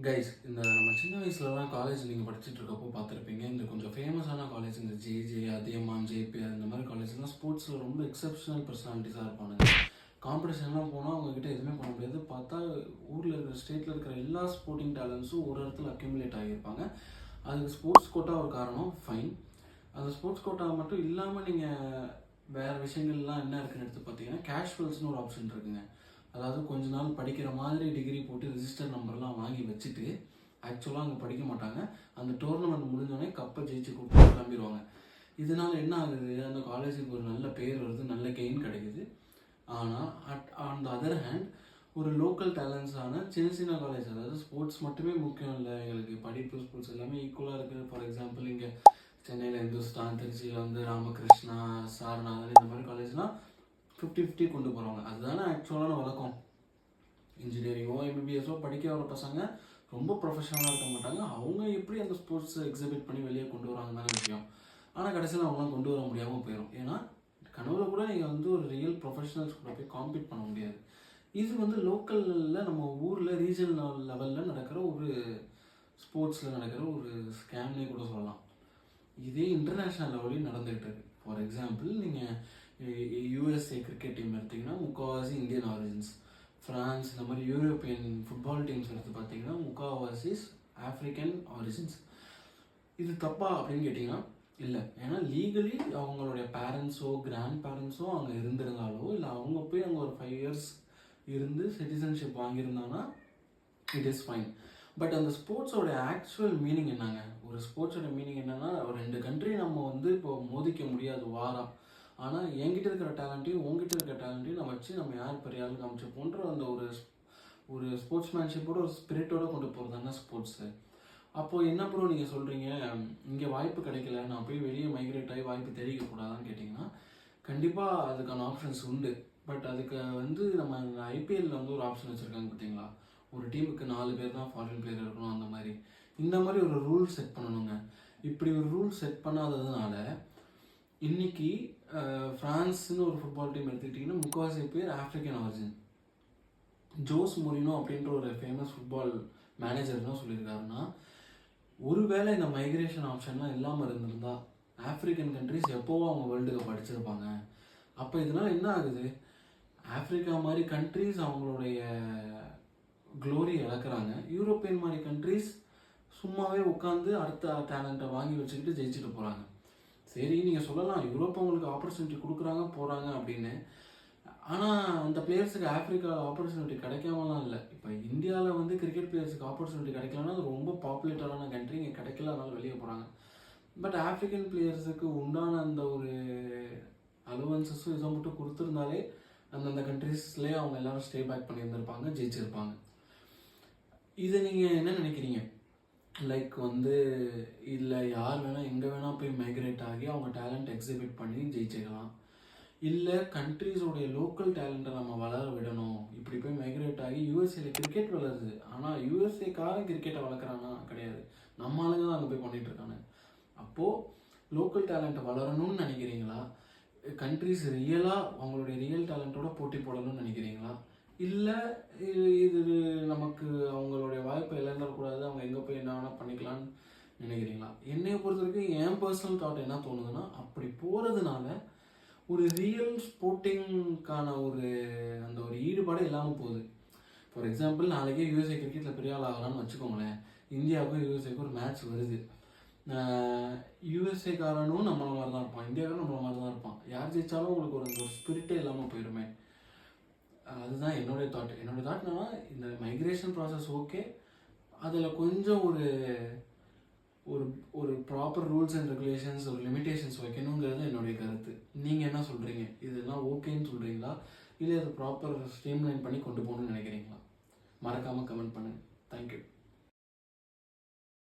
Guys, இந்த நம்ம சின்ன வயசுலலாம் காலேஜ் நீங்கள் படிச்சுட்டு இருக்கப்போ பார்த்துருப்பீங்க. இந்த கொஞ்சம் ஃபேமஸான காலேஜ், இந்த ஜேஜே, அதியமான், ஜேபிஆர் இந்த மாதிரி காலேஜ்லாம் ஸ்போர்ட்ஸில் ரொம்ப எக்ஸப்ஷனல் பர்சனாலிட்டிஸாக இருப்பானுங்க. காம்படிஷன்லாம் போனால் அவங்கக்கிட்ட எதுவுமே பண்ண முடியாது. பார்த்தா ஊரில் இருக்கிற ஸ்டேட்டில் இருக்கிற எல்லா ஸ்போர்ட்டிங் டேலண்ட்ஸும் ஒரு இடத்துல அக்யூமுலேட் ஆகியிருப்பாங்க. அதுக்கு ஸ்போர்ட்ஸ் கோட்டா ஒரு காரணம், ஃபைன். அந்த ஸ்போர்ட்ஸ் கோட்டா மட்டும் இல்லாமல் நீங்கள் வேறு விஷயங்கள்லாம் என்ன இருக்குன்னு எடுத்து பார்த்தீங்கன்னா, கேஷுவல்ஸ்னு ஒரு ஆப்ஷன் இருக்குங்க. அதாவது கொஞ்ச நாள் படிக்கிற மாதிரி டிகிரி போட்டு ரிஜிஸ்டர் நம்பர்லாம் வாங்கி வச்சுட்டு ஆக்சுவலாக அங்கே படிக்க மாட்டாங்க. அந்த டோர்னமெண்ட் முடிஞ்சோடனே கப்பை ஜெயிச்சு கொடுத்து கிளம்பிடுவாங்க. இதனால் என்ன ஆகுது, அந்த காலேஜுக்கு ஒரு நல்ல பேர் வருது, நல்ல கெயின் கிடைக்குது. ஆனால் ஆன் த அதர் ஹேண்ட் ஒரு லோக்கல் டேலண்ட்ஸான சின்ன சின்ன காலேஜ், அதாவது ஸ்போர்ட்ஸ் மட்டுமே முக்கியம் இல்லை, எங்களுக்கு படிப்பு ஸ்போர்ட்ஸ் எல்லாமே ஈக்குவலாக இருக்குது. ஃபார் எக்ஸாம்பிள் இங்கே சென்னையில் இந்துஸ்தான், திருச்சியில் வந்து ராமகிருஷ்ணா, சாரநாதன் இந்த மாதிரி காலேஜ்லாம் 50-50 கொண்டு போகிறாங்க. அதுதானே ஆக்சுவலான வழக்கம். இன்ஜினியரிங்கோ எம்பிபிஎஸோ படிக்க வர பசங்க ரொம்ப ப்ரொஃபஷனலாக இருக்க மாட்டாங்க. அவங்க எப்படி அந்த ஸ்போர்ட்ஸை எக்ஸிபிட் பண்ணி வெளியே கொண்டு வராங்க தானே விஷயம். ஆனால் கடைசியில் அவங்களாம் கொண்டு வர முடியாமல் போயிடும். ஏன்னா கனவுல கூட நீங்கள் வந்து ஒரு ரியல் ப்ரொஃபஷனல்ஸ் கூட போய் காம்பீட் பண்ண முடியாது. இது வந்து லோக்கலில் நம்ம ஊரில் ரீஜனல் லெவலில் நடக்கிற ஒரு ஸ்போர்ட்ஸில் நடக்கிற ஒரு ஸ்கேம்னே கூட சொல்லலாம். இதே இன்டர்நேஷ்னல் லெவலையும் நடந்துகிட்டு இருக்கு. ஃபார் எக்ஸாம்பிள் நீங்கள் யூஎஸ்ஏ கிரிக்கெட் டீம் எடுத்திங்கன்னா முக்கால்வாசி இந்தியன் ஆரிஜின்ஸ். ஃப்ரான்ஸ் இந்த மாதிரி யூரோப்பியன் ஃபுட்பால் டீம்ஸ் எடுத்து பார்த்தீங்கன்னா முக்கால்வாசி ஆஃப்ரிக்கன் ஆரிஜின்ஸ். இது தப்பா அப்படின்னு கேட்டிங்கன்னா இல்லை. ஏன்னா லீகலி அவங்களுடைய பேரண்ட்ஸோ கிராண்ட் பேரண்ட்ஸோ அங்கே இருந்திருந்தாலோ இல்லை அவங்க போய் அங்கே ஒரு 5 years இருந்து சிட்டிசன்ஷிப் வாங்கியிருந்தாங்கன்னா இட் இஸ் ஃபைன். பட் அந்த ஸ்போர்ட்ஸோட ஆக்சுவல் மீனிங் என்னங்க? ஒரு ஸ்போர்ட்ஸோட மீனிங் என்னென்னா, ஒரு 2 கண்ட்ரி நம்ம வந்து இப்போ மோதிக்க முடியாது வாரா. ஆனால் என்கிட்ட இருக்கிற டேலண்ட்டையும் உங்ககிட்ட இருக்கிற டேலண்ட்டையும் நம்ம வச்சு நம்ம யார் பெரிய ஆள் காமிச்சு போன்ற அந்த ஒரு ஸ்போர்ட்ஸ்மேன்ஷிப்போட ஒரு ஸ்பிரிட்டோட கொண்டு போகிறது தானே ஸ்போர்ட்ஸு. அப்போது என்ன ப்ரோ நீங்கள் சொல்கிறீங்க, இங்கே வாய்ப்பு கிடைக்கல, நான் போய் வெளியே மைக்ரேட் ஆகி வாய்ப்பு தெரிவிக்கக்கூடாதான்னு கேட்டிங்கன்னா, கண்டிப்பாக அதுக்கான ஆப்ஷன்ஸ் உண்டு. பட் அதுக்கு வந்து நம்ம ஐபிஎல்லில் வந்து ஒரு ஆப்ஷன் வச்சுருக்காங்க பார்த்தீங்களா, ஒரு டீமுக்கு 4 பேர் தான் ஃபாரின் பிளேயர் இருக்கணும். அந்த மாதிரி இந்த மாதிரி ஒரு ரூல் செட் பண்ணணுங்க. இப்படி ஒரு ரூல் செட் பண்ணாததுனால இன்னைக்கு ஃப்ரான்ஸ்னு ஒரு ஃபுட்பால் டீம் எடுத்துக்கிட்டிங்கன்னா முக்கால்வாசி பேர் ஆஃப்ரிக்கன் ஆரிஜின். ஜோஸ் மொரினோ அப்படின்ற ஒரு ஃபேமஸ் ஃபுட்பால் மேனேஜர் என்ன சொல்லியிருக்காருன்னா, ஒருவேளை இந்த மைக்ரேஷன் ஆப்ஷன்லாம் இல்லாமல் இருந்திருந்தா ஆஃப்ரிக்கன் கண்ட்ரிஸ் எப்போவோ அவங்க வேர்ல்டு கப் அடிச்சிருப்பாங்க. அப்போ இதனால் என்ன ஆகுது, ஆஃப்ரிக்கா மாதிரி கண்ட்ரிஸ் அவங்களுடைய க்ளோரி இழக்கிறாங்க. யூரோப்பியன் மாதிரி கண்ட்ரிஸ் சும்மாவே உட்காந்து அடுத்த டேலண்ட்டை வாங்கி வச்சுக்கிட்டு ஜெயிச்சுட்டு போகிறாங்க. சரி, நீங்கள் சொல்லலாம் யூரோப் அவங்களுக்கு ஆப்பர்ச்சுனிட்டி கொடுக்குறாங்க போகிறாங்க அப்படின்னு. ஆனால் அந்த பிளேயர்ஸுக்கு ஆஃப்ரிக்கா ஆப்பர்ச்சுனிட்டி கிடைக்காமலாம் இல்லை. இப்போ இந்தியாவில் வந்து கிரிக்கெட் பிளேயர்ஸுக்கு ஆப்பர்ச்சுனிட்டி கிடைக்கலன்னா அது ரொம்ப பாப்புலேட்டரான கண்ட்ரி, இங்கே கிடைக்கல, அதனால வெளியே போகிறாங்க. பட் ஆஃப்ரிக்கன் பிளேயர்ஸுக்கு உண்டான அந்த ஒரு அலவன்சஸும் இதை மட்டும் கொடுத்துருந்தாலே அந்தந்த கண்ட்ரீஸ்லேயே அவங்க எல்லோரும் ஸ்டே பேக் பண்ணியிருந்திருப்பாங்க, ஜெயிச்சிருப்பாங்க. இதை நீங்கள் என்ன நினைக்கிறீங்க? லைக் வந்து இல்லை யார் வேணால் எங்கே வேணால் போய் மைக்ரேட் ஆகி அவங்க டேலண்ட் எக்ஸிபிட் பண்ணி ஜெயிச்சிக்கலாம், இல்லை கண்ட்ரீஸோடைய லோக்கல் டேலண்ட்டை நம்ம வளர விடணும். இப்படி போய் மைக்ரேட் ஆகி யூஎஸ்ஏல கிரிக்கெட் வளருது, ஆனால் யூஎஸ்ஏக்காரன் கிரிக்கெட்டை வளர்க்குறானா? கிடையாது, நம்ம ஆளுங்க தான் அங்கே போய் பண்ணிகிட்ருக்காங்க. அப்போது லோக்கல் டேலண்ட்டை வளரணும்னு நினைக்கிறீங்களா, கண்ட்ரிஸ் ரியலாக அவங்களுடைய ரியல் டேலண்ட்டோட போட்டி போடணும்னு நினைக்கிறீங்களா, இல்லை இது நமக்கு அவங்களுடைய வாய்ப்பை இழந்துடக்கூடாது, அவங்க எங்கே போய் என்ன வேணால் பண்ணிக்கலான்னு நினைக்கிறீங்களா? என்னையை பொறுத்த வரைக்கும் என் பர்சனல் தாட் என்ன தோணுதுன்னா, அப்படி போகிறதுனால ஒரு ரியல் ஸ்போர்ட்டிங்கான அந்த ஒரு ஈடுபாடு இல்லாமல் போகுது. ஃபார் எக்ஸாம்பிள், நாளைக்கே யூஎஸ்ஏ கிரிக்கெட்டில் பெரிய ஆள் ஆகலான்னு வச்சுக்கோங்களேன். இந்தியாவுக்கும் யூஎஸ்ஏக்கும் ஒரு மேட்ச் வருது. யூஎஸ்ஏக்காரனும் நம்மள மாதிரி தான் இருப்பான், இந்தியாவுக்கும் நம்மள மாதிரி தான் இருப்பான். யார் ஜெயித்தாலும் உங்களுக்கு ஒரு ஸ்பிரிட்டே இல்லாமல் போயிடுமே. அதுதான் என்னுடைய தாட். என்னன்னா, இந்த மைக்ரேஷன் ப்ராசஸ் ஓகே, அதில் கொஞ்சம் ஒரு ப்ராப்பர் ரூல்ஸ் அண்ட் ரெகுலேஷன்ஸ், ஒரு லிமிட்டேஷன்ஸ் வைக்கணுங்கிறது என்னுடைய கருத்து. நீங்கள் என்ன சொல்கிறீங்க? இதெல்லாம் ஓகேன்னு சொல்கிறீங்களா, இல்லை அது ப்ராப்பர் ஸ்ட்ரீம்லைன் பண்ணி கொண்டு போகணுன்னு நினைக்கிறீங்களா? மறக்காமல் கமெண்ட் பண்ணுங்கள். தேங்க்யூ.